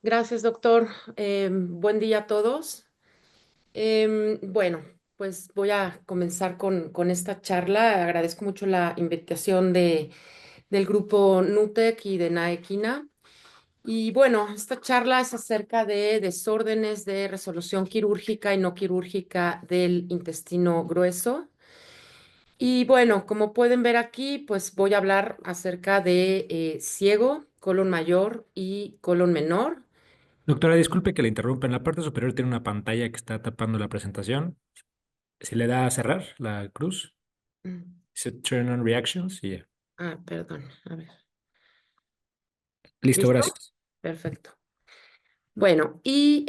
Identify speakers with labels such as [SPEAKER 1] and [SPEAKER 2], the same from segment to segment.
[SPEAKER 1] Gracias, doctor. Buen día a todos. Bueno, pues voy a comenzar con esta charla. Agradezco mucho la invitación del grupo NUTEC y de NAEQUINA. Y bueno, esta charla es acerca de desórdenes de resolución quirúrgica y no quirúrgica del intestino grueso. Y bueno, como pueden ver aquí, pues voy a hablar acerca de ciego, colon mayor y colon menor.
[SPEAKER 2] Doctora, disculpe que le interrumpa. En la parte superior tiene una pantalla que está tapando la presentación. Si le da a cerrar la cruz,
[SPEAKER 1] Mm.
[SPEAKER 2] dice Turn on Reactions y ya.
[SPEAKER 1] Ah, perdón. A ver.
[SPEAKER 2] Listo,
[SPEAKER 1] ¿Listo?
[SPEAKER 2] gracias.
[SPEAKER 1] Perfecto. Bueno, y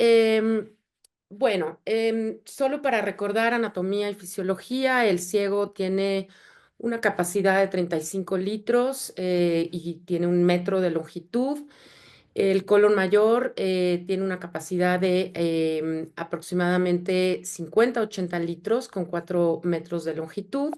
[SPEAKER 1] solo para recordar anatomía y fisiología, el ciego tiene una capacidad de 35 litros y tiene 1 metro de longitud. El colon mayor tiene una capacidad de aproximadamente 50-80 litros con 4 metros de longitud.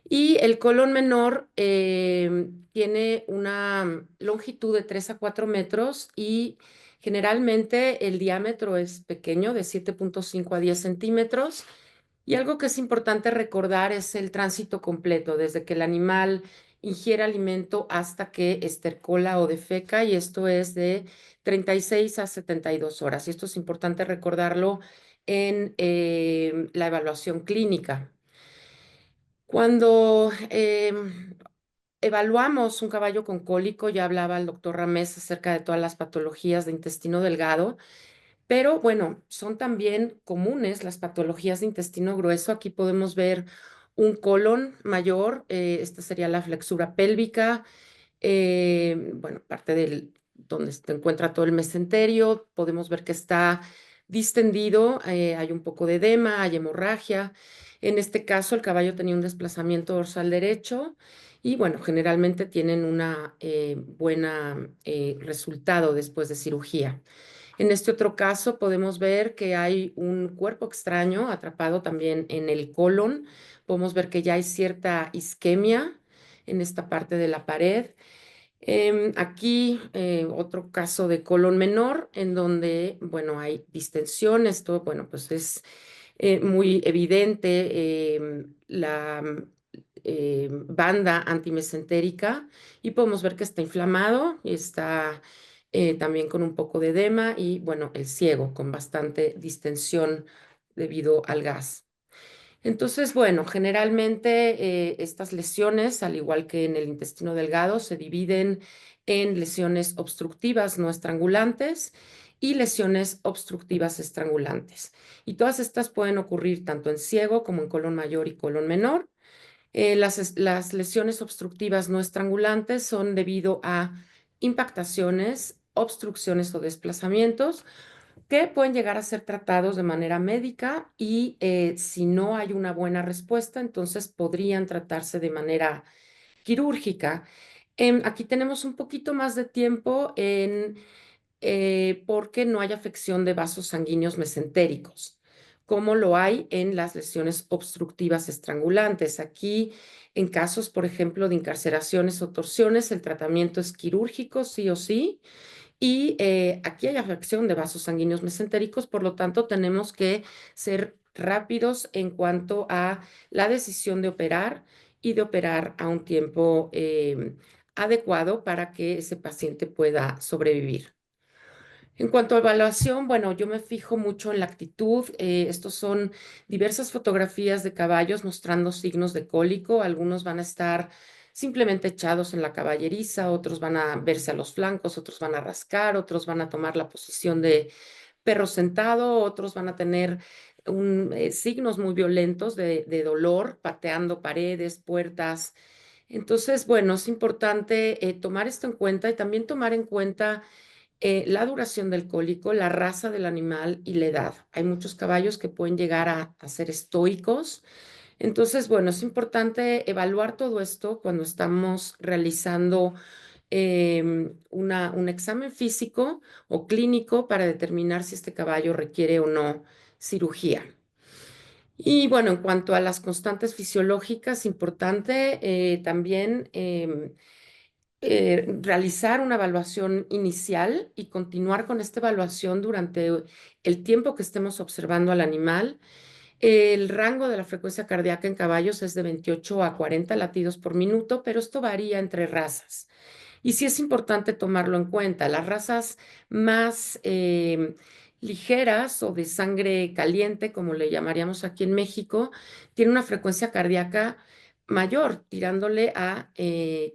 [SPEAKER 1] Y el colon menor tiene una longitud de 3 a 4 metros y generalmente el diámetro es pequeño, de 7,5 a 10 centímetros. Y algo que es importante recordar es el tránsito completo, desde que el animal ingiere alimento hasta que estercola o defeca, y esto es de 36 a 72 horas. Y esto es importante recordarlo en la evaluación clínica. Cuando evaluamos un caballo con cólico, ya hablaba el doctor Ramés acerca de todas las patologías de intestino delgado, pero bueno, son también comunes las patologías de intestino grueso. Aquí podemos ver un colon mayor, esta sería la flexura pélvica, bueno, parte del donde se encuentra todo el mesenterio. Podemos ver que está distendido, hay un poco de edema, hay hemorragia. En este caso, el caballo tenía un desplazamiento dorsal derecho y bueno, generalmente tienen una buena resultado después de cirugía. En este otro caso podemos ver que hay un cuerpo extraño atrapado también en el colon. Podemos ver que ya hay cierta isquemia en esta parte de la pared. Aquí otro caso de colon menor en donde, bueno, hay distensión. Esto, bueno, pues es muy evidente la banda antimesentérica, y podemos ver que está inflamado y está también con un poco de edema y, bueno, el ciego con bastante distensión debido al gas. Entonces, bueno, generalmente estas lesiones, al igual que en el intestino delgado, se dividen en lesiones obstructivas no estrangulantes y lesiones obstructivas estrangulantes. Y todas estas pueden ocurrir tanto en ciego como en colon mayor y colon menor. Las lesiones obstructivas no estrangulantes son debido a impactaciones, obstrucciones o desplazamientos que pueden llegar a ser tratados de manera médica y si no hay una buena respuesta, entonces podrían tratarse de manera quirúrgica. Aquí tenemos un poquito más de tiempo porque no hay afección de vasos sanguíneos mesentéricos, como lo hay en las lesiones obstructivas estrangulantes. Aquí, en casos, por ejemplo, de incarceraciones o torsiones, el tratamiento es quirúrgico, sí o sí. Y aquí hay afección de vasos sanguíneos mesentéricos, por lo tanto, tenemos que ser rápidos en cuanto a la decisión de operar y de operar a un tiempo adecuado para que ese paciente pueda sobrevivir. En cuanto a evaluación, bueno, yo me fijo mucho en la actitud. Estos son diversas fotografías de caballos mostrando signos de cólico. Algunos van a estar simplemente echados en la caballeriza, otros van a verse a los flancos, otros van a rascar, otros van a tomar la posición de perro sentado, otros van a tener signos muy violentos de dolor, pateando paredes, puertas. Entonces, bueno, es importante tomar esto en cuenta y también tomar en cuenta la duración del cólico, la raza del animal y la edad. Hay muchos caballos que pueden llegar a ser estoicos. Entonces, bueno, es importante evaluar todo esto cuando estamos realizando un examen físico o clínico para determinar si este caballo requiere o no cirugía. Y bueno, en cuanto a las constantes fisiológicas, importante también realizar una evaluación inicial y continuar con esta evaluación durante el tiempo que estemos observando al animal. El rango de la frecuencia cardíaca en caballos es de 28 a 40 latidos por minuto, pero esto varía entre razas. Y sí es importante tomarlo en cuenta. Las razas más ligeras o de sangre caliente, como le llamaríamos aquí en México, tienen una frecuencia cardíaca mayor, tirándole a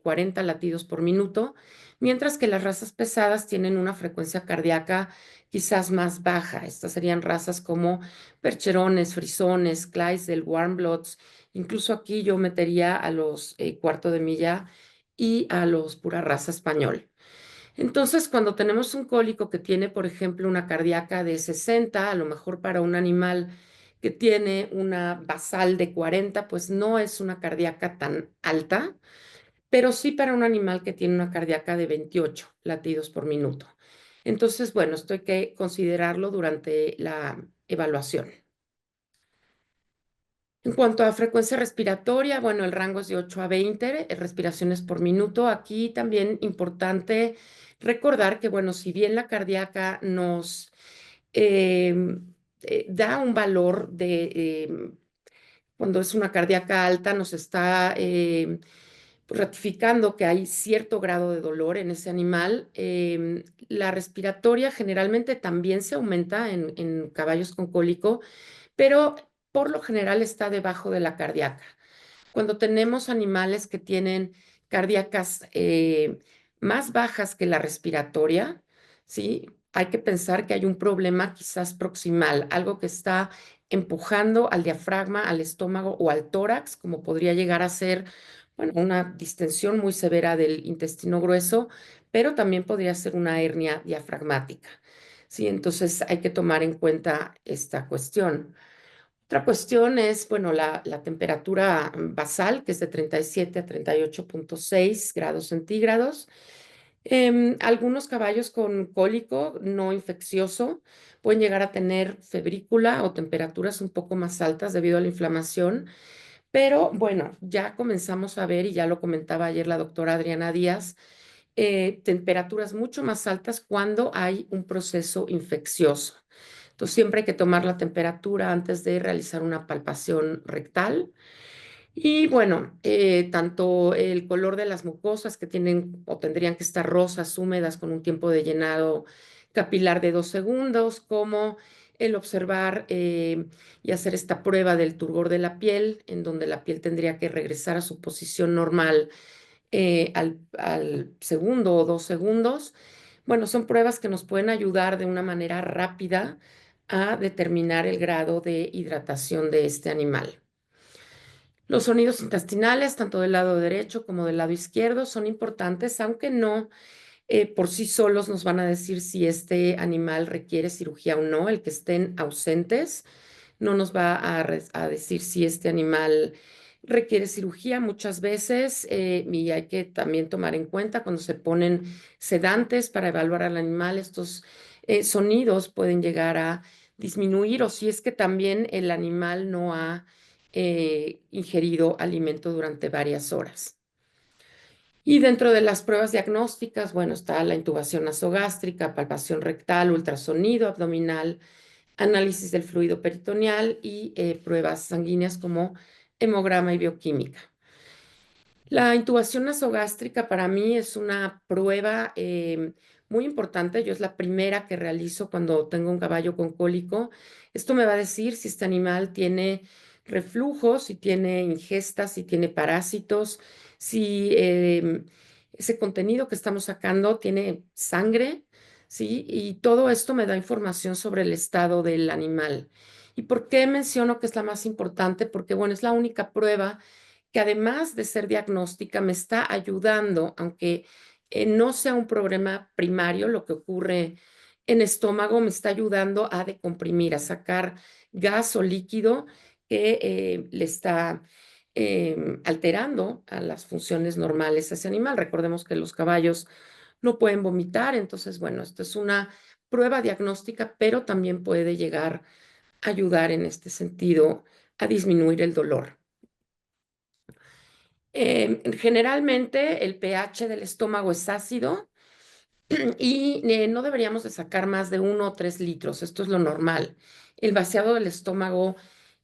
[SPEAKER 1] 40 latidos por minuto, mientras que las razas pesadas tienen una frecuencia cardíaca quizás más baja. Estas serían razas como percherones, frisones, Clydesdale, Warmbloods. Incluso aquí yo metería a los cuarto de milla y a los pura raza español. Entonces, cuando tenemos un cólico que tiene, por ejemplo, una cardíaca de 60, a lo mejor para un animal que tiene una basal de 40, pues no es una cardíaca tan alta, pero sí para un animal que tiene una cardíaca de 28 latidos por minuto. Entonces, bueno, esto hay que considerarlo durante la evaluación. En cuanto a frecuencia respiratoria, bueno, el rango es de 8 a 20 respiraciones por minuto. Aquí también importante recordar que, bueno, si bien la cardíaca nos da un valor de, cuando es una cardíaca alta, nos está ratificando que hay cierto grado de dolor en ese animal. La respiratoria generalmente también se aumenta en caballos con cólico, pero por lo general está debajo de la cardíaca. Cuando tenemos animales que tienen cardíacas más bajas que la respiratoria, ¿sí? Hay que pensar que hay un problema quizás proximal, algo que está empujando al diafragma, al estómago o al tórax, como podría llegar a ser, bueno, una distensión muy severa del intestino grueso, pero también podría ser una hernia diafragmática. Sí, entonces hay que tomar en cuenta esta cuestión. Otra cuestión es, bueno, la temperatura basal, que es de 37 a 38,6 grados centígrados. Algunos caballos con cólico no infeccioso pueden llegar a tener febrícula o temperaturas un poco más altas debido a la inflamación, pero bueno, ya comenzamos a ver, y ya lo comentaba ayer la doctora Adriana Díaz, temperaturas mucho más altas cuando hay un proceso infeccioso. Entonces, siempre hay que tomar la temperatura antes de realizar una palpación rectal. Y bueno, tanto el color de las mucosas que tienen o tendrían que estar rosas, húmedas, con un tiempo de llenado capilar de 2 segundos, como el observar y hacer esta prueba del turgor de la piel, en donde la piel tendría que regresar a su posición normal al segundo o 2 segundos. Bueno, son pruebas que nos pueden ayudar de una manera rápida a determinar el grado de hidratación de este animal. Los sonidos intestinales, tanto del lado derecho como del lado izquierdo, son importantes, aunque no por sí solos nos van a decir si este animal requiere cirugía o no. El que estén ausentes no nos va a decir si este animal requiere cirugía muchas veces, y hay que también tomar en cuenta cuando se ponen sedantes para evaluar al animal, estos sonidos pueden llegar a disminuir, o si es que también el animal no ha ingerido alimento durante varias horas. Y dentro de las pruebas diagnósticas, bueno, está la intubación nasogástrica, palpación rectal, ultrasonido abdominal, análisis del fluido peritoneal y pruebas sanguíneas como hemograma y bioquímica. La intubación nasogástrica para mí es una prueba muy importante. Yo es la primera que realizo cuando tengo un caballo con cólico. Esto me va a decir si este animal tiene reflujo, si tiene ingestas, si tiene parásitos, si ese contenido que estamos sacando tiene sangre, ¿sí? Y todo esto me da información sobre el estado del animal. ¿Y por qué menciono que es la más importante? Porque, bueno, es la única prueba que además de ser diagnóstica, me está ayudando, aunque no sea un problema primario, lo que ocurre en estómago, me está ayudando a decomprimir, a sacar gas o líquido que le está alterando a las funciones normales a ese animal. Recordemos que los caballos no pueden vomitar, entonces, bueno, esto es una prueba diagnóstica, pero también puede llegar a ayudar en este sentido a disminuir el dolor. Generalmente el pH del estómago es ácido y no deberíamos de sacar más de 1 o 3 litros. Esto es lo normal. El vaciado del estómago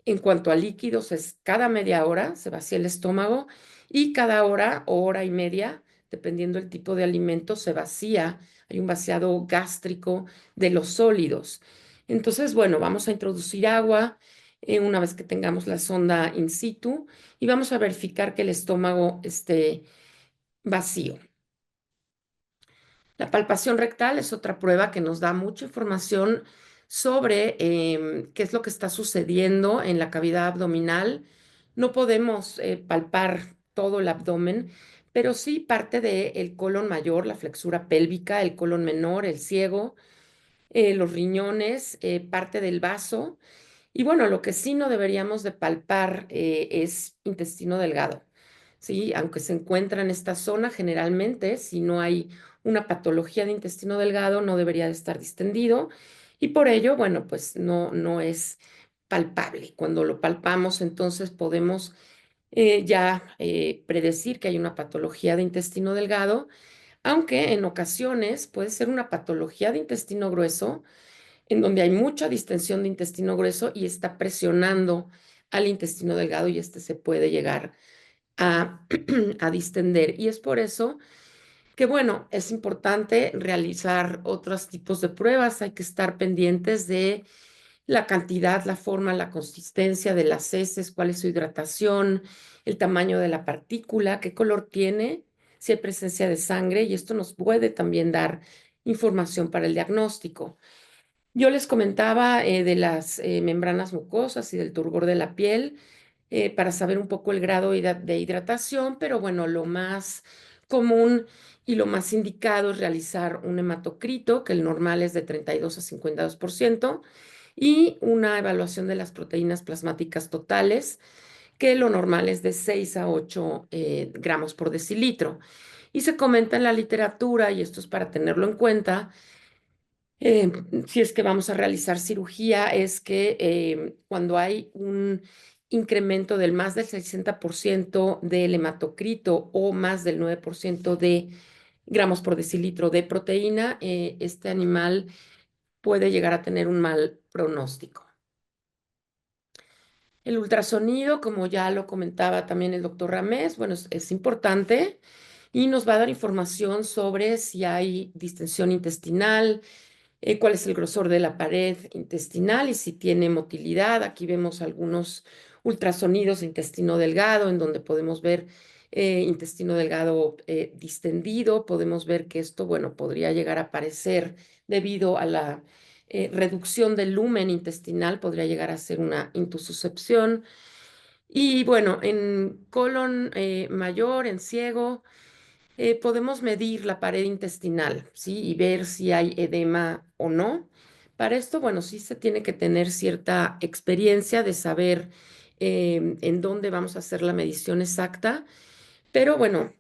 [SPEAKER 1] en cuanto a líquidos es cada media hora se vacía el estómago y cada hora o hora y media, dependiendo del tipo de alimento, se vacía. Hay un vaciado gástrico de los sólidos. Entonces, bueno, vamos a introducir agua una vez que tengamos la sonda in situ y vamos a verificar que el estómago esté vacío. La palpación rectal es otra prueba que nos da mucha información sobre qué es lo que está sucediendo en la cavidad abdominal. No podemos palpar todo el abdomen, pero sí parte del colon mayor, la flexura pélvica, el colon menor, el ciego, los riñones, parte del vaso. Y bueno, lo que sí no deberíamos de palpar es intestino delgado, ¿sí? Aunque se encuentra en esta zona, generalmente, si no hay una patología de intestino delgado, no debería de estar distendido y por ello, bueno, pues no es palpable. Cuando lo palpamos, entonces podemos ya predecir que hay una patología de intestino delgado, aunque en ocasiones puede ser una patología de intestino grueso en donde hay mucha distensión de intestino grueso y está presionando al intestino delgado y este se puede llegar a, a distender. Y es por eso que, bueno, es importante realizar otros tipos de pruebas. Hay que estar pendientes de la cantidad, la forma, la consistencia de las heces, cuál es su hidratación, el tamaño de la partícula, qué color tiene, si hay presencia de sangre y esto nos puede también dar información para el diagnóstico. Yo les comentaba de las membranas mucosas y del turgor de la piel para saber un poco el grado de hidratación, pero bueno, lo más común y lo más indicado es realizar un hematocrito, que el normal es de 32 a 52%, y una evaluación de las proteínas plasmáticas totales, que lo normal es de 6 a 8 gramos por decilitro. Y se comenta en la literatura, y esto es para tenerlo en cuenta, eh, si es que vamos a realizar cirugía, es que cuando hay un incremento del más del 60% del hematocrito o más del 9% de gramos por decilitro de proteína, este animal puede llegar a tener un mal pronóstico. El ultrasonido, como ya lo comentaba también el doctor Ramés, bueno, es importante y nos va a dar información sobre si hay distensión intestinal, cuál es el grosor de la pared intestinal y si tiene motilidad. Aquí vemos algunos ultrasonidos de intestino delgado en donde podemos ver intestino delgado distendido. Podemos ver que esto, bueno, podría llegar a aparecer debido a la reducción del lumen intestinal, podría llegar a ser una intususcepción. Y bueno, en colon mayor, en ciego, podemos medir la pared intestinal, ¿sí? Y ver si hay edema o no. Para esto, bueno, sí se tiene que tener cierta experiencia de saber en dónde vamos a hacer la medición exacta, pero bueno,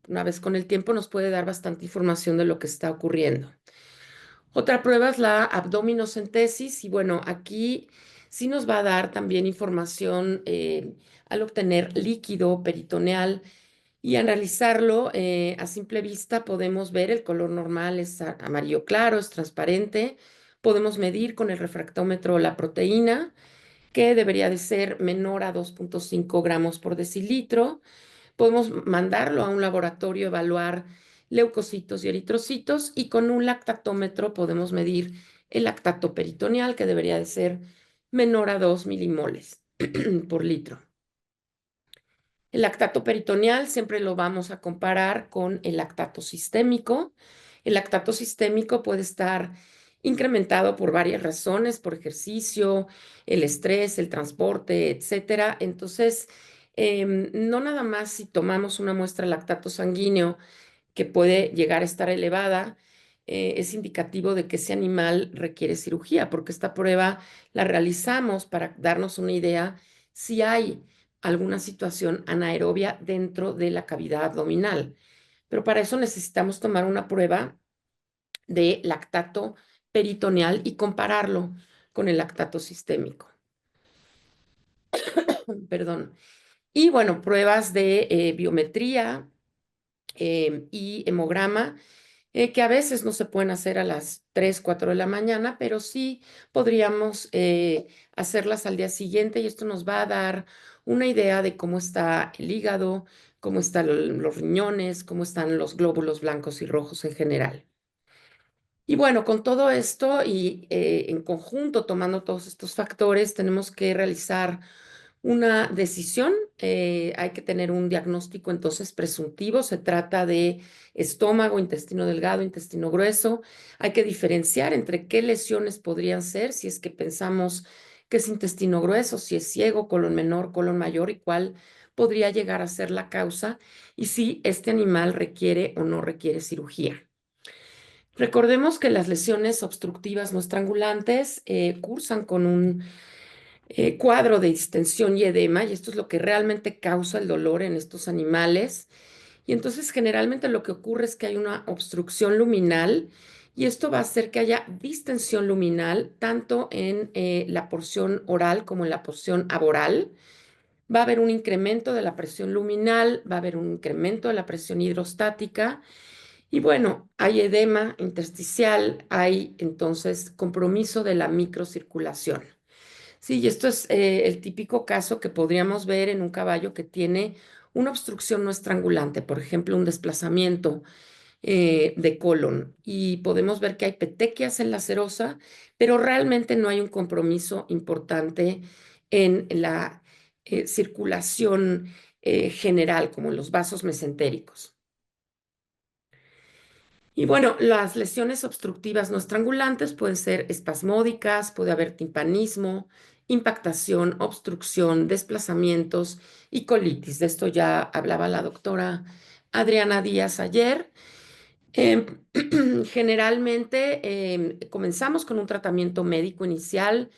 [SPEAKER 1] una vez con el tiempo nos puede dar bastante información de lo que está ocurriendo. Otra prueba es la abdominocentesis y bueno, aquí sí nos va a dar también información al obtener líquido peritoneal y al realizarlo a simple vista podemos ver el color normal es amarillo claro, es transparente. Podemos medir con el refractómetro la proteína, que debería de ser menor a 2,5 gramos por decilitro. Podemos mandarlo a un laboratorio, evaluar leucocitos y eritrocitos y con un lactatómetro podemos medir el lactato peritoneal, que debería de ser menor a 2 milimoles por litro. El lactato peritoneal siempre lo vamos a comparar con el lactato sistémico. El lactato sistémico puede estar incrementado por varias razones, por ejercicio, el estrés, el transporte, etcétera. Entonces, no nada más si tomamos una muestra de lactato sanguíneo que puede llegar a estar elevada, es indicativo de que ese animal requiere cirugía, porque esta prueba la realizamos para darnos una idea si hay alguna situación anaerobia dentro de la cavidad abdominal. Pero para eso necesitamos tomar una prueba de lactato peritoneal y compararlo con el lactato sistémico. Perdón. Y bueno, pruebas de biometría y hemograma, que a veces no se pueden hacer a las 3 4 de la mañana, pero sí podríamos hacerlas al día siguiente y esto nos va a dar una idea de cómo está el hígado, cómo están los riñones, cómo están los glóbulos blancos y rojos en general. Y bueno, con todo esto y en conjunto, tomando todos estos factores, tenemos que realizar una decisión. Hay que tener un diagnóstico entonces presuntivo. Se trata de estómago, intestino delgado, intestino grueso. Hay que diferenciar entre qué lesiones podrían ser, si es que pensamos que es intestino grueso, si es ciego, colon menor, colon mayor y cuál podría llegar a ser la causa y si este animal requiere o no requiere cirugía. Recordemos que las lesiones obstructivas no estrangulantes cursan con un cuadro de distensión y edema, y esto es lo que realmente causa el dolor en estos animales. Y entonces generalmente lo que ocurre es que hay una obstrucción luminal y esto va a hacer que haya distensión luminal tanto en la porción oral como en la porción aboral. Va a haber un incremento de la presión luminal, va a haber un incremento de la presión hidrostática y bueno, hay edema intersticial, hay entonces compromiso de la microcirculación. Sí, y esto es el típico caso que podríamos ver en un caballo que tiene una obstrucción no estrangulante, por ejemplo, un desplazamiento de colon. Y podemos ver que hay petequias en la serosa, pero realmente no hay un compromiso importante en la circulación general, como en los vasos mesentéricos. Y bueno, las lesiones obstructivas no estrangulantes pueden ser espasmódicas, puede haber timpanismo, impactación, obstrucción, desplazamientos y colitis. De esto ya hablaba la doctora Adriana Díaz ayer. Em, Generalmente comenzamos con un tratamiento médico inicial,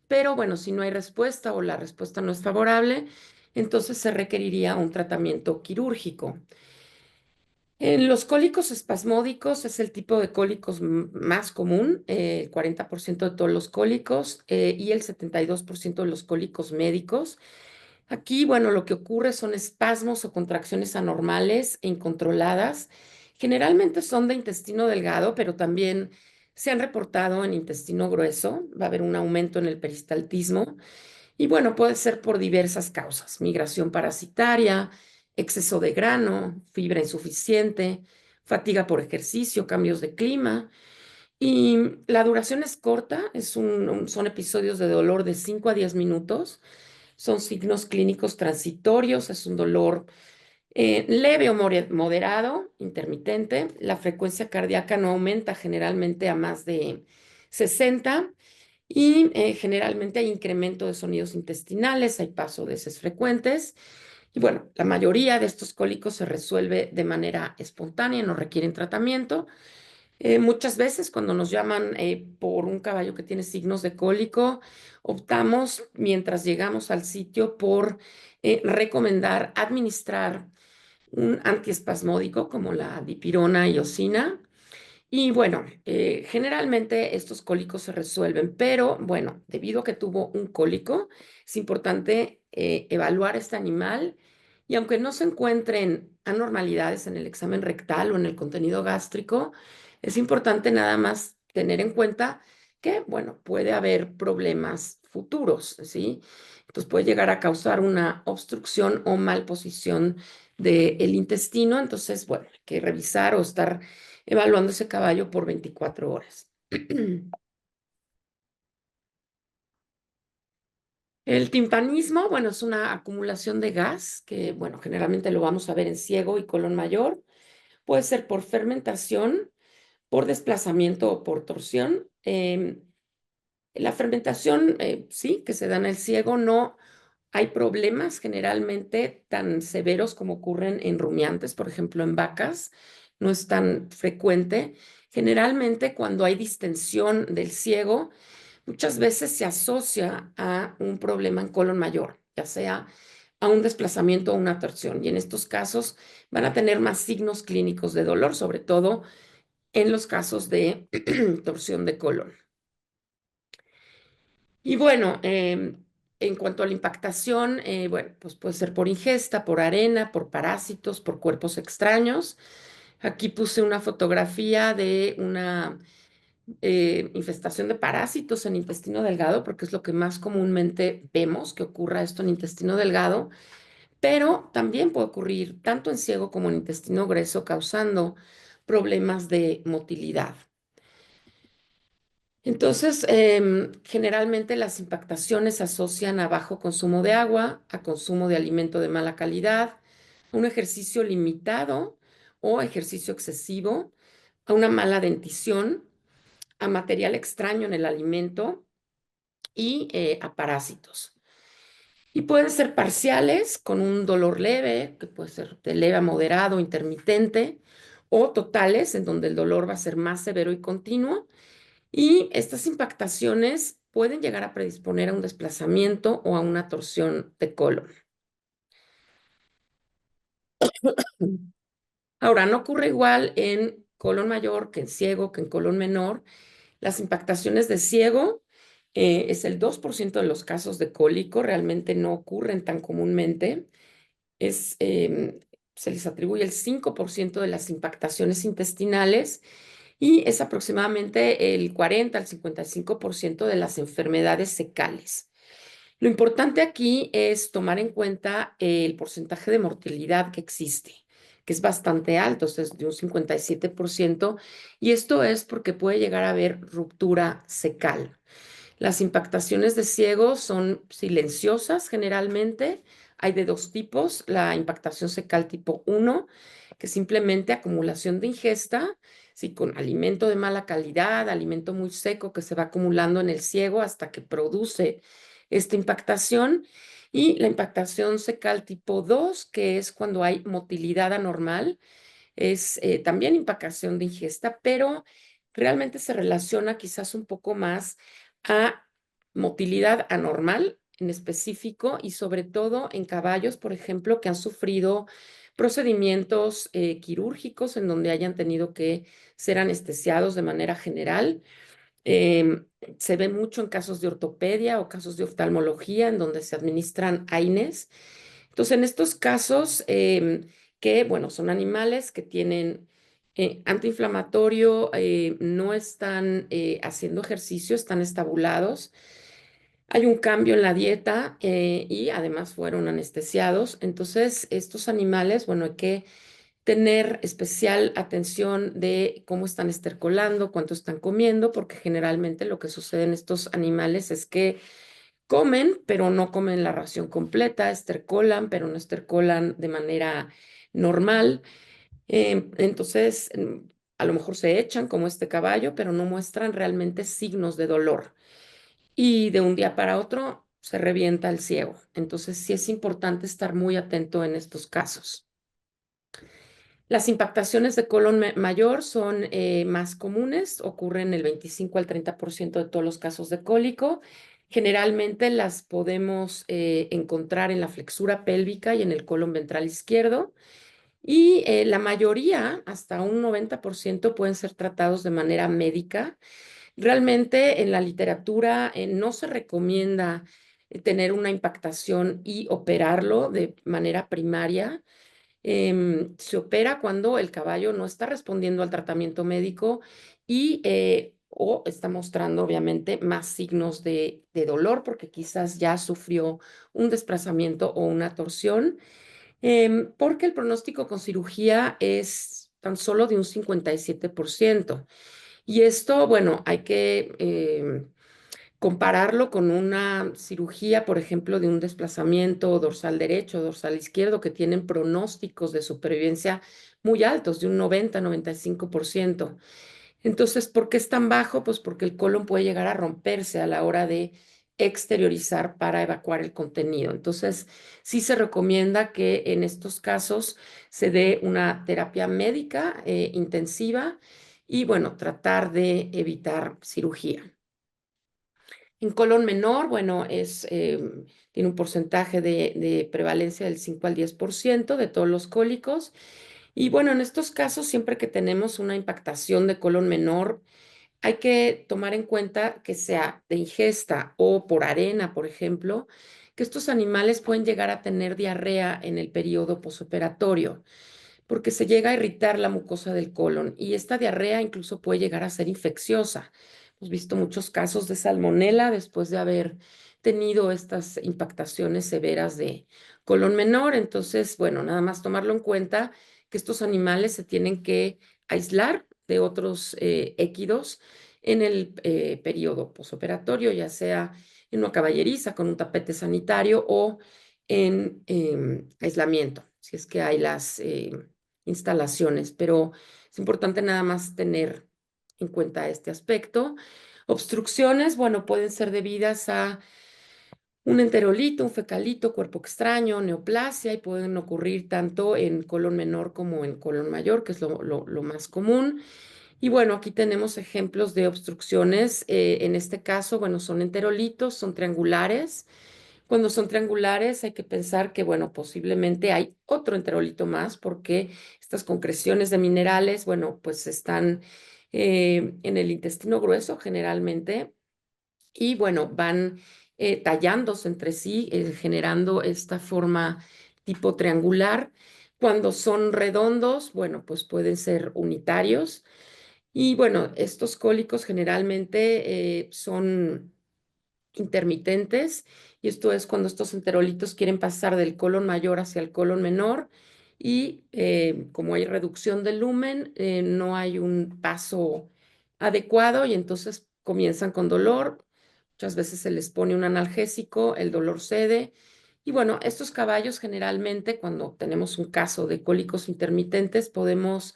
[SPEAKER 1] pero bueno, si no hay respuesta o la respuesta no es favorable, entonces se requeriría un tratamiento quirúrgico. En los cólicos espasmódicos es el tipo de cólicos más común, el 40% de todos los cólicos y el 72% de los cólicos médicos. Aquí, bueno, lo que ocurre son espasmos o contracciones anormales e incontroladas. Generalmente son de intestino delgado, pero también se han reportado en intestino grueso. Va a haber un aumento en el peristaltismo. Y bueno, puede ser por diversas causas, migración parasitaria, exceso de grano, fibra insuficiente, fatiga por ejercicio, cambios de clima. Y la duración es corta, son episodios de dolor de 5 a 10 minutos, son signos clínicos transitorios, es un dolor leve o moderado, intermitente. La frecuencia cardíaca no aumenta generalmente a más de 60 y generalmente hay incremento de sonidos intestinales, hay paso de heces frecuentes. Y bueno, la mayoría de estos cólicos se resuelve de manera espontánea, no requieren tratamiento. Muchas veces cuando nos llaman por un caballo que tiene signos de cólico, optamos mientras llegamos al sitio por recomendar administrar un antiespasmódico como la dipirona y osina y bueno, generalmente estos cólicos se resuelven, pero bueno, debido a que tuvo un cólico, es importante evaluar este animal y aunque no se encuentren anormalidades en el examen rectal o en el contenido gástrico, es importante nada más tener en cuenta que, bueno, puede haber problemas futuros, ¿sí? Entonces puede llegar a causar una obstrucción o malposición del intestino, entonces, bueno, hay que revisar o estar evaluando ese caballo por 24 horas. El timpanismo, bueno, es una acumulación de gas que, bueno, generalmente lo vamos a ver en ciego y colon mayor. Puede ser por fermentación, por desplazamiento o por torsión. La fermentación, sí, que se da en el ciego, no hay problemas generalmente tan severos como ocurren en rumiantes, por ejemplo, en vacas, no es tan frecuente. Generalmente cuando hay distensión del ciego, muchas veces se asocia a un problema en colon mayor, ya sea a un desplazamiento o una torsión. Y en estos casos van a tener más signos clínicos de dolor, sobre todo en los casos de torsión de colon. Y bueno, En cuanto a la impactación, bueno, pues puede ser por ingesta, por arena, por parásitos, por cuerpos extraños. Aquí puse una fotografía de una infestación de parásitos en intestino delgado, porque es lo que más comúnmente vemos que ocurra esto en intestino delgado, pero también puede ocurrir tanto en ciego como en intestino grueso, causando problemas de motilidad. Entonces, generalmente las impactaciones se asocian a bajo consumo de agua, a consumo de alimento de mala calidad, a un ejercicio limitado o ejercicio excesivo, a una mala dentición, a material extraño en el alimento y a parásitos. Y pueden ser parciales con un dolor leve, que puede ser de leve a moderado, intermitente, o totales, en donde el dolor va a ser más severo y continuo. Y estas impactaciones pueden llegar a predisponer a un desplazamiento o a una torsión de colon. Ahora, no ocurre igual en colon mayor que en ciego, que en colon menor. Las impactaciones de ciego es el 2% de los casos de cólico, realmente no ocurren tan comúnmente. Se les atribuye el 5% de las impactaciones intestinales y es aproximadamente el 40 al 55% de las enfermedades secales. Lo importante aquí es tomar en cuenta el porcentaje de mortalidad que existe, que es bastante alto, es de un 57%, y esto es porque puede llegar a haber ruptura secal. Las impactaciones de ciego son silenciosas generalmente. Hay de dos tipos, la impactación secal tipo 1, que es simplemente acumulación de ingesta, sí, con alimento de mala calidad, alimento muy seco que se va acumulando en el ciego hasta que produce esta impactación. Y la impactación secal tipo 2, que es cuando hay motilidad anormal, es también impactación de ingesta, pero realmente se relaciona quizás un poco más a motilidad anormal en específico y sobre todo en caballos, por ejemplo, que han sufrido procedimientos quirúrgicos en donde hayan tenido que ser anestesiados de manera general. Se ve mucho en casos de ortopedia o casos de oftalmología en donde se administran AINES. Entonces, en estos casos, que, bueno, son animales que tienen antiinflamatorio, no están haciendo ejercicio, están estabulados. Hay un cambio en la dieta y además fueron anestesiados. Entonces, estos animales, bueno, hay que tener especial atención de cómo están estercolando, cuánto están comiendo, porque generalmente lo que sucede en estos animales es que comen, pero no comen la ración completa, estercolan, pero no estercolan de manera normal. Entonces, a lo mejor se echan como este caballo, pero no muestran realmente signos de dolor. Y de un día para otro se revienta el ciego. Entonces, sí es importante estar muy atento en estos casos. Las impactaciones de colon mayor son más comunes, ocurren el 25 al 30% de todos los casos de cólico. Generalmente las podemos encontrar en la flexura pélvica y en el colon ventral izquierdo. Y la mayoría, hasta un 90%, pueden ser tratados de manera médica. Realmente en la literatura no se recomienda tener una impactación y operarlo de manera primaria. Se opera cuando el caballo no está respondiendo al tratamiento médico y o está mostrando obviamente más signos de dolor porque quizás ya sufrió un desplazamiento o una torsión, porque el pronóstico con cirugía es tan solo de un 57%. Y esto, bueno, hay que compararlo con una cirugía, por ejemplo, de un desplazamiento dorsal derecho, dorsal izquierdo, que tienen pronósticos de supervivencia muy altos, de un 90-95%. Entonces, ¿por qué es tan bajo? Pues porque el colon puede llegar a romperse a la hora de exteriorizar para evacuar el contenido. Entonces, sí se recomienda que en estos casos se dé una terapia médica intensiva y, bueno, tratar de evitar cirugía. En colon menor, bueno, tiene un porcentaje de prevalencia del 5 al 10% de todos los cólicos. Y bueno, en estos casos, siempre que tenemos una impactación de colon menor, hay que tomar en cuenta que sea de ingesta o por arena, por ejemplo, que estos animales pueden llegar a tener diarrea en el periodo posoperatorio porque se llega a irritar la mucosa del colon y esta diarrea incluso puede llegar a ser infecciosa. Hemos visto muchos casos de salmonela después de haber tenido estas impactaciones severas de colon menor. Entonces, bueno, nada más tomarlo en cuenta que estos animales se tienen que aislar de otros équidos en el periodo posoperatorio, ya sea en una caballeriza con un tapete sanitario o en aislamiento, si es que hay las instalaciones, pero es importante nada más tener en cuenta este aspecto. Obstrucciones, bueno, pueden ser debidas a un enterolito, un fecalito, cuerpo extraño, neoplasia y pueden ocurrir tanto en colon menor como en colon mayor, que es lo más común. Y bueno, aquí tenemos ejemplos de obstrucciones. En este caso, bueno, son enterolitos, son triangulares. Cuando son triangulares, hay que pensar que, bueno, posiblemente hay otro enterolito más porque estas concreciones de minerales, bueno, pues están en el intestino grueso generalmente y, bueno, van tallándose entre sí, generando esta forma tipo triangular. Cuando son redondos, bueno, pues pueden ser unitarios. Y bueno, estos cólicos generalmente son intermitentes, y esto es cuando estos enterolitos quieren pasar del colon mayor hacia el colon menor, y como hay reducción del lumen, no hay un paso adecuado y entonces comienzan con dolor. Muchas veces se les pone un analgésico, el dolor cede. Y bueno, estos caballos generalmente, cuando tenemos un caso de cólicos intermitentes, podemos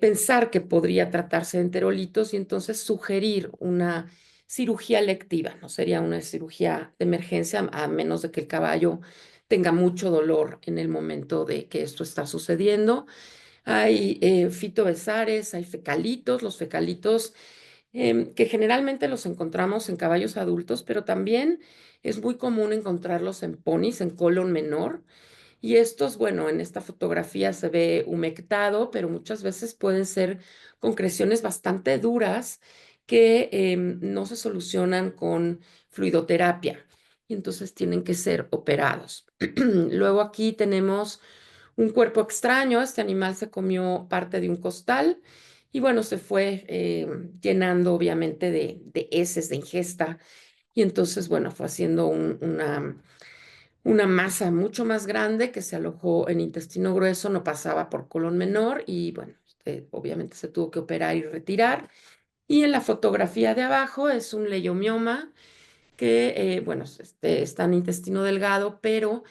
[SPEAKER 1] pensar que podría tratarse de enterolitos y entonces sugerir una cirugía electiva. No sería una cirugía de emergencia a menos de que el caballo tenga mucho dolor en el momento de que esto está sucediendo. Hay fitobesares, hay fecalitos, los fecalitos que generalmente los encontramos en caballos adultos, pero también es muy común encontrarlos en ponis, en colon menor. Y estos, bueno, en esta fotografía se ve humectado, pero muchas veces pueden ser concreciones bastante duras que no se solucionan con fluidoterapia y entonces tienen que ser operados. Luego aquí tenemos un cuerpo extraño. Este animal se comió parte de un costal y bueno, se fue llenando obviamente de heces de ingesta y entonces, bueno, fue haciendo una masa mucho más grande que se alojó en intestino grueso, no pasaba por colon menor y bueno, obviamente se tuvo que operar y retirar. Y en la fotografía de abajo es un leiomioma que, bueno, está en intestino delgado, pero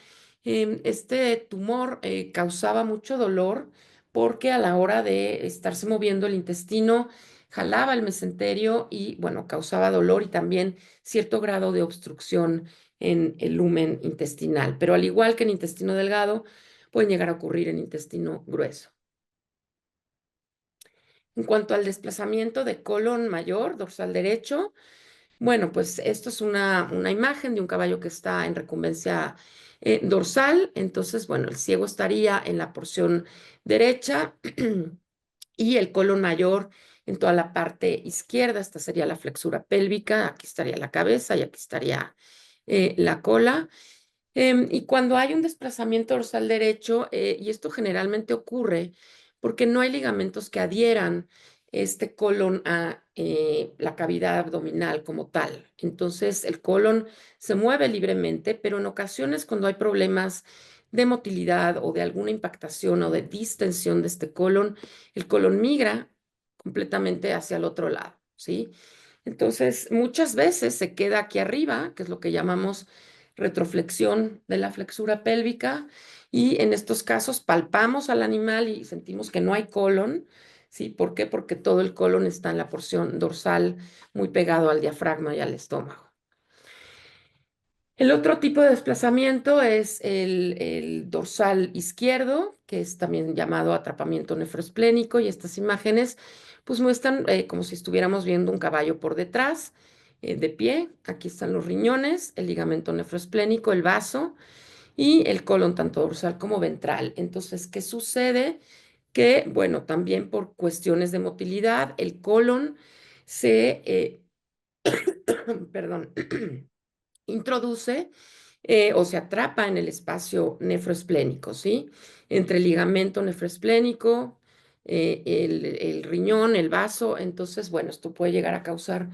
[SPEAKER 1] este tumor causaba mucho dolor porque a la hora de estarse moviendo el intestino, jalaba el mesenterio y, bueno, causaba dolor y también cierto grado de obstrucción en el lumen intestinal. Pero al igual que en intestino delgado, pueden llegar a ocurrir en intestino grueso. En cuanto al desplazamiento de colon mayor, dorsal derecho, bueno, pues esto es una imagen de un caballo que está en recumbencia dorsal. Entonces, bueno, el ciego estaría en la porción derecha y el colon mayor en toda la parte izquierda. Esta sería la flexura pélvica. Aquí estaría la cabeza y aquí estaría la cola. Y cuando hay un desplazamiento dorsal derecho, y esto generalmente ocurre porque no hay ligamentos que adhieran este colon a la cavidad abdominal como tal. Entonces, el colon se mueve libremente, pero en ocasiones cuando hay problemas de motilidad o de alguna impactación o de distensión de este colon, el colon migra completamente hacia el otro lado, ¿sí? Entonces, muchas veces se queda aquí arriba, que es lo que llamamos retroflexión de la flexura pélvica, y en estos casos palpamos al animal y sentimos que no hay colon, ¿sí? ¿Por qué? Porque todo el colon está en la porción dorsal muy pegado al diafragma y al estómago. El otro tipo de desplazamiento es el dorsal izquierdo, que es también llamado atrapamiento nefroesplénico, y estas imágenes pues muestran como si estuviéramos viendo un caballo por detrás, de pie. Aquí están los riñones, el ligamento nefroesplénico, el vaso y el colon, tanto dorsal como ventral. Entonces, ¿qué sucede? Que, bueno, también por cuestiones de motilidad, el colon se, perdón, introduce o se atrapa en el espacio nefroesplénico, ¿sí? Entre el ligamento nefroesplénico, el riñón, el vaso. Entonces, bueno, esto puede llegar a causar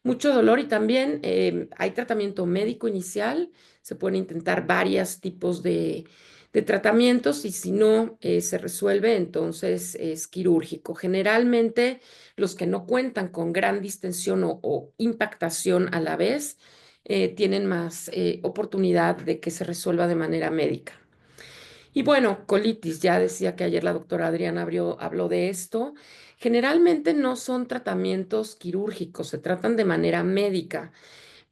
[SPEAKER 1] mucho dolor y también hay tratamiento médico inicial. Se pueden intentar varios tipos de tratamientos y si no se resuelve, entonces es quirúrgico. Generalmente, los que no cuentan con gran distensión o impactación a la vez, tienen más oportunidad de que se resuelva de manera médica. Y bueno, colitis, ya decía que ayer la doctora Adriana habló de esto. Generalmente no son tratamientos quirúrgicos, se tratan de manera médica,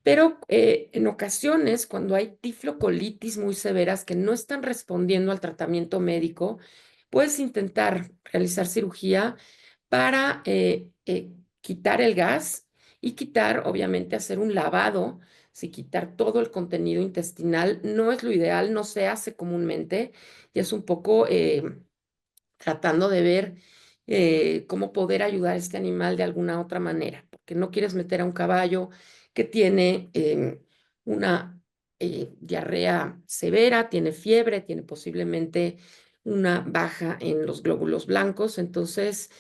[SPEAKER 1] pero en ocasiones cuando hay tiflocolitis muy severas que no están respondiendo al tratamiento médico, puedes intentar realizar cirugía para quitar el gas y quitar, obviamente, hacer un lavado, si quitar todo el contenido intestinal no es lo ideal, no se hace comúnmente y es un poco tratando de ver cómo poder ayudar a este animal de alguna otra manera, porque no quieres meter a un caballo que tiene una diarrea severa, tiene fiebre, tiene posiblemente una baja en los glóbulos blancos, entonces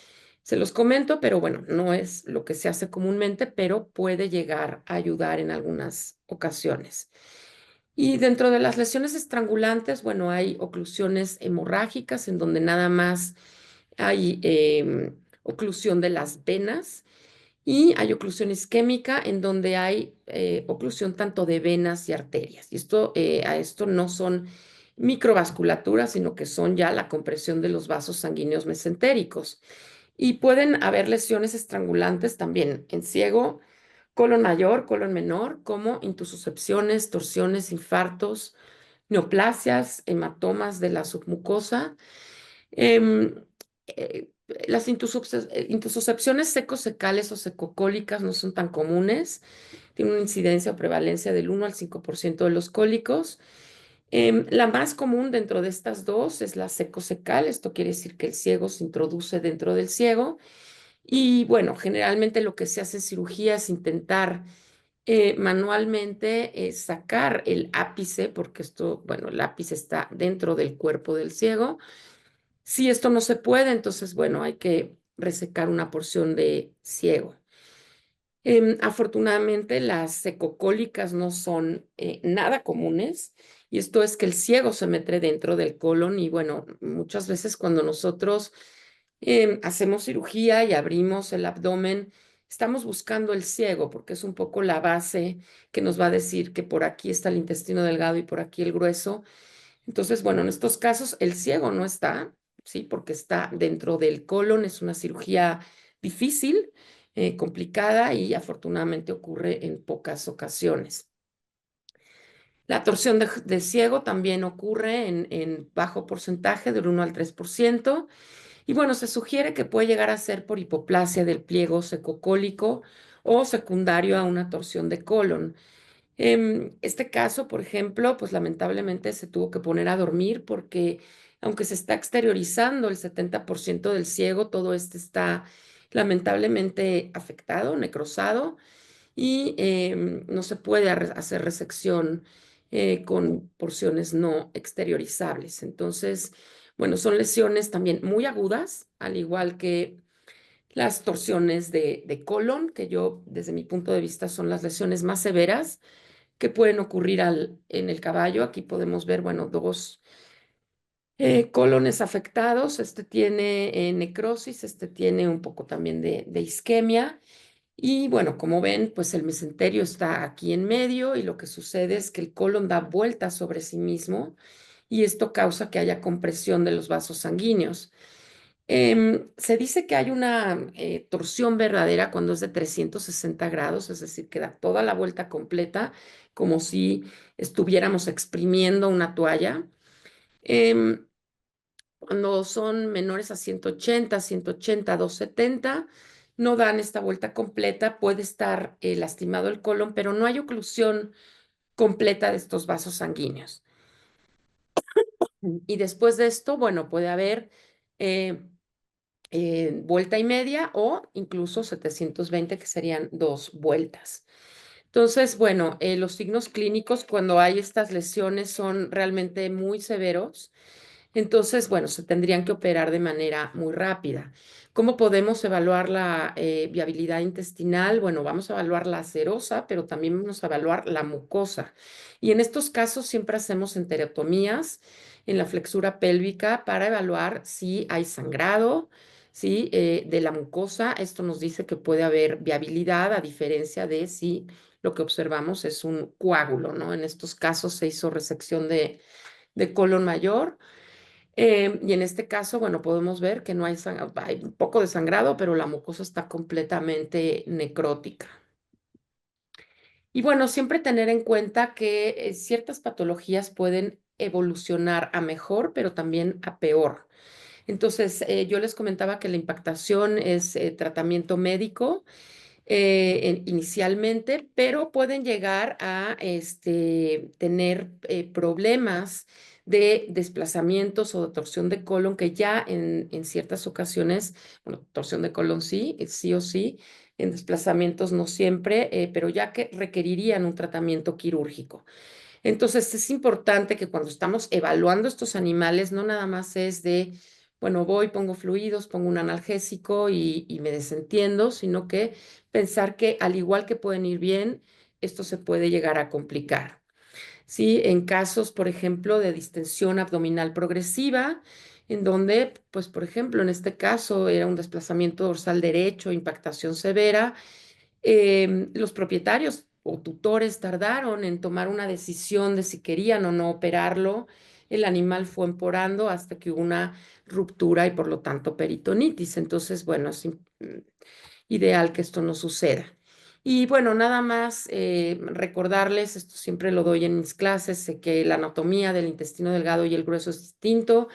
[SPEAKER 1] se los comento, pero bueno, no es lo que se hace comúnmente, pero puede llegar a ayudar en algunas ocasiones. Y dentro de las lesiones estrangulantes, bueno, hay oclusiones hemorrágicas en donde nada más hay oclusión de las venas y hay oclusión isquémica en donde hay oclusión tanto de venas y arterias. Y a esto no son microvasculaturas, sino que son ya la compresión de los vasos sanguíneos mesentéricos. Y pueden haber lesiones estrangulantes también en ciego, colon mayor, colon menor, como intususcepciones, torsiones, infartos, neoplasias, hematomas de la submucosa. Em, eh, las intususcepciones secocecales o secocólicas no son tan comunes. Tienen una incidencia o prevalencia del 1 al 5% de los cólicos. La más común dentro de estas dos es la secosecal. Esto quiere decir que el ciego se introduce dentro del ciego. Y bueno, generalmente lo que se hace en cirugía es intentar manualmente sacar el ápice, porque esto, bueno, el ápice está dentro del cuerpo del ciego. Si esto no se puede, entonces, bueno, hay que resecar una porción de ciego. Afortunadamente, las secocólicas no son nada comunes y esto es que el ciego se mete dentro del colon y bueno, muchas veces cuando nosotros hacemos cirugía y abrimos el abdomen, estamos buscando el ciego porque es un poco la base que nos va a decir que por aquí está el intestino delgado y por aquí el grueso. Entonces, bueno, en estos casos el ciego no está, ¿sí? Porque está dentro del colon, es una cirugía difícil, complicada y afortunadamente ocurre en pocas ocasiones. La torsión de ciego también ocurre en bajo porcentaje, del 1 al 3%. Y bueno, se sugiere que puede llegar a ser por hipoplasia del pliego secocólico o secundario a una torsión de colon. Este caso, por ejemplo, pues lamentablemente se tuvo que poner a dormir porque aunque se está exteriorizando el 70% del ciego, todo este está lamentablemente afectado, necrosado y no se puede hacer resección con porciones no exteriorizables. Entonces, bueno, son lesiones también muy agudas, al igual que las torsiones de colon, que yo, desde mi punto de vista, son las lesiones más severas que pueden ocurrir en el caballo. Aquí podemos ver, bueno, dos colones afectados. Este tiene necrosis, este tiene un poco también de isquemia. Y bueno, como ven, pues el mesenterio está aquí en medio y lo que sucede es que el colon da vueltas sobre sí mismo y esto causa que haya compresión de los vasos sanguíneos. Se dice que hay una torsión verdadera cuando es de 360 grados, es decir, que da toda la vuelta completa, como si estuviéramos exprimiendo una toalla. Em, Cuando son menores a 180, 180, 270, no dan esta vuelta completa, puede estar lastimado el colon, pero no hay oclusión completa de estos vasos sanguíneos. Y después de esto, bueno, puede haber vuelta y media o incluso 720, que serían 2 vueltas. Entonces, bueno, los signos clínicos cuando hay estas lesiones son realmente muy severos. Entonces, bueno, se tendrían que operar de manera muy rápida. ¿Cómo podemos evaluar la viabilidad intestinal? Bueno, vamos a evaluar la serosa, pero también vamos a evaluar la mucosa. Y en estos casos siempre hacemos enterotomías en la flexura pélvica para evaluar si hay sangrado, ¿sí? De la mucosa. Esto nos dice que puede haber viabilidad, a diferencia de si lo que observamos es un coágulo, ¿no? En estos casos se hizo resección de colon mayor. Y en este caso, bueno, podemos ver que no hay, hay un poco de sangrado, pero la mucosa está completamente necrótica. Y bueno, siempre tener en cuenta que ciertas patologías pueden evolucionar a mejor, pero también a peor. Entonces, yo les comentaba que la impactación es tratamiento médico inicialmente, pero pueden llegar a tener problemas de desplazamientos o de torsión de colon que ya en ciertas ocasiones, bueno, torsión de colon sí, sí o sí, en desplazamientos no siempre, pero ya que requerirían un tratamiento quirúrgico. Entonces, es importante que cuando estamos evaluando estos animales, no nada más es de, bueno, voy, pongo fluidos, pongo un analgésico y me desentiendo, sino que pensar que al igual que pueden ir bien, esto se puede llegar a complicar. Sí, en casos, por ejemplo, de distensión abdominal progresiva, en donde, pues, por ejemplo, en este caso era un desplazamiento dorsal derecho, impactación severa, los propietarios o tutores tardaron en tomar una decisión de si querían o no operarlo. El animal fue emporando hasta que hubo una ruptura y por lo tanto peritonitis. Entonces, bueno, es ideal que esto no suceda. Y bueno, nada más recordarles, esto siempre lo doy en mis clases, sé que la anatomía del intestino delgado y el grueso es distinto,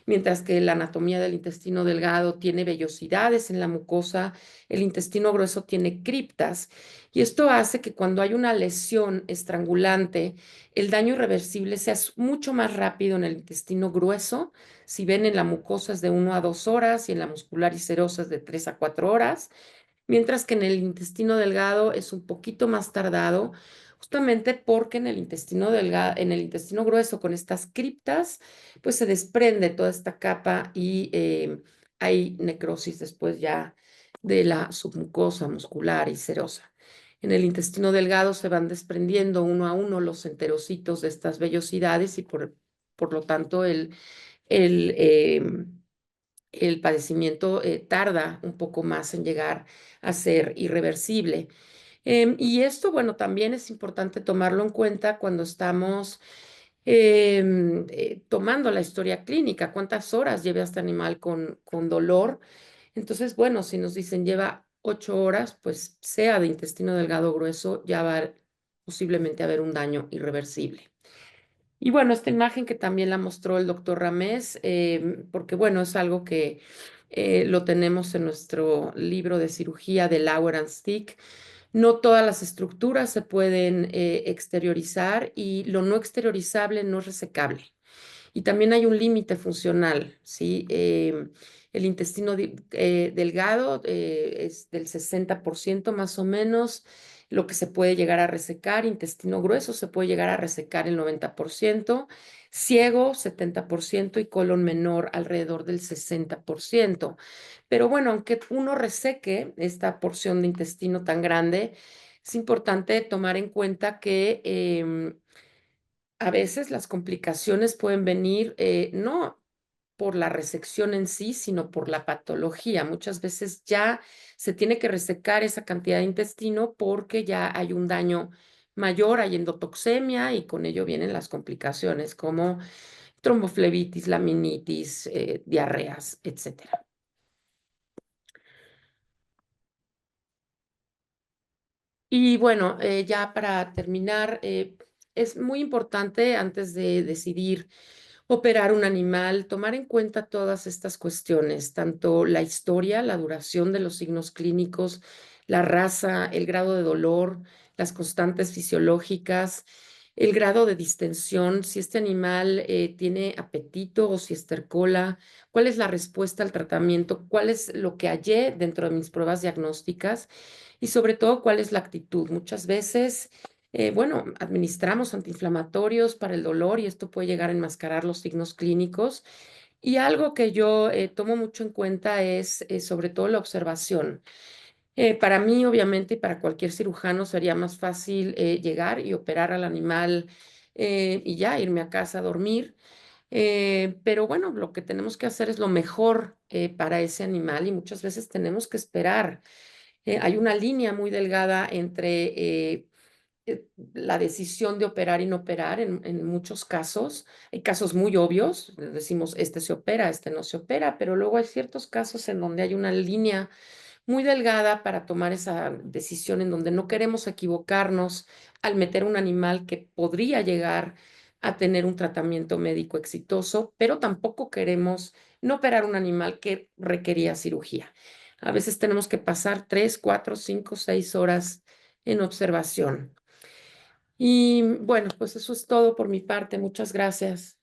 [SPEAKER 1] mientras que la anatomía del intestino delgado tiene vellosidades en la mucosa, el intestino grueso tiene criptas, y esto hace que cuando hay una lesión estrangulante, el daño irreversible sea mucho más rápido en el intestino grueso. Si ven, en la mucosa es de 1 a 2 horas y en la muscular y serosa es de 3 a 4 horas, mientras que en el intestino delgado es un poquito más tardado, justamente porque en el intestino delgado, en el intestino grueso con estas criptas, pues se desprende toda esta capa y hay necrosis después ya de la submucosa muscular y serosa. En el intestino delgado se van desprendiendo uno a uno los enterocitos de estas vellosidades y por lo tanto el, el padecimiento tarda un poco más en llegar a ser irreversible. Y esto, bueno, también es importante tomarlo en cuenta cuando estamos tomando la historia clínica, cuántas horas lleva este animal con dolor. Entonces, bueno, si nos dicen lleva 8 horas, pues sea de intestino delgado o grueso, ya va posiblemente a haber un daño irreversible. Y bueno, esta imagen que también la mostró el doctor Ramés, porque bueno, es algo que lo tenemos en nuestro libro de cirugía de Lauer and Stick. No todas las estructuras se pueden exteriorizar y lo no exteriorizable no es resecable. Y también hay un límite funcional, ¿sí? El intestino delgado es del 60% más o menos, lo que se puede llegar a resecar. Intestino grueso se puede llegar a resecar el 90%, ciego 70% y colon menor alrededor del 60%. Pero bueno, aunque uno reseque esta porción de intestino tan grande, es importante tomar en cuenta que a veces las complicaciones pueden venir no por la resección en sí, sino por la patología. Muchas veces ya se tiene que resecar esa cantidad de intestino porque ya hay un daño mayor, hay endotoxemia y con ello vienen las complicaciones como tromboflebitis, laminitis, diarreas, etcétera. Y bueno, ya para terminar, es muy importante antes de decidir operar un animal, tomar en cuenta todas estas cuestiones, tanto la historia, la duración de los signos clínicos, la raza, el grado de dolor, las constantes fisiológicas, el grado de distensión, si este animal tiene apetito o si estercola, cuál es la respuesta al tratamiento, cuál es lo que hallé dentro de mis pruebas diagnósticas y sobre todo cuál es la actitud. Muchas veces, bueno, administramos antiinflamatorios para el dolor y esto puede llegar a enmascarar los signos clínicos. Y algo que yo tomo mucho en cuenta es sobre todo la observación. Para mí, obviamente, y para cualquier cirujano sería más fácil llegar y operar al animal y ya irme a casa a dormir. Pero bueno, lo que tenemos que hacer es lo mejor para ese animal y muchas veces tenemos que esperar. Hay una línea muy delgada entre la decisión de operar y no operar en muchos casos. Hay casos muy obvios, decimos, este se opera, este no se opera, pero luego hay ciertos casos en donde hay una línea muy delgada para tomar esa decisión en donde no queremos equivocarnos al meter un animal que podría llegar a tener un tratamiento médico exitoso, pero tampoco queremos no operar un animal que requería cirugía. A veces tenemos que pasar 3, 4, 5, 6 horas en observación. Y bueno, pues eso es todo por mi parte. Muchas gracias.